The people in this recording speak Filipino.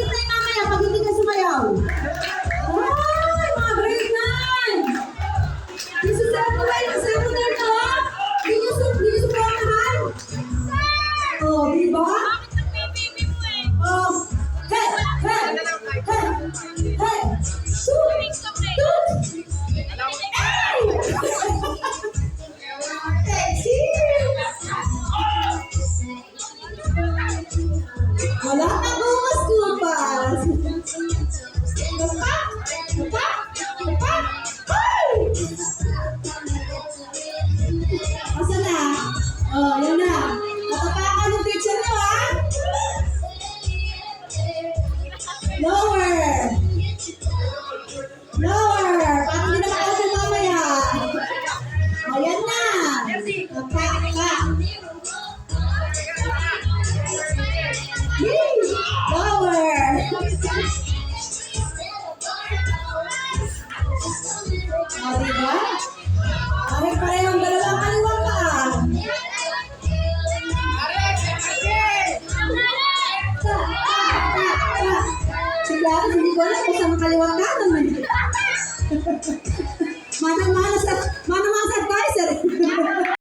grade 9 mamaya pag hindi ka sumayaw. Ay, mga grade 9! Yung seven to, hindi nyo suportahan? Oh, di ba? Oh, hey, hey, hey, hey, shoot, shoot! Ay! Wala na bukas kumpas. Kapak. Ay! Asa na? Oh, yan na. Natapakan yung teacher nyo, ha? Lower. Lower. Para hindi na makasal mamaya. Ayan na. Kapak. Lower. O, diba? Pare-parehong dalawang kaliwa pa. Sigla, hindi ko alam kung saan makaliwa ka naman.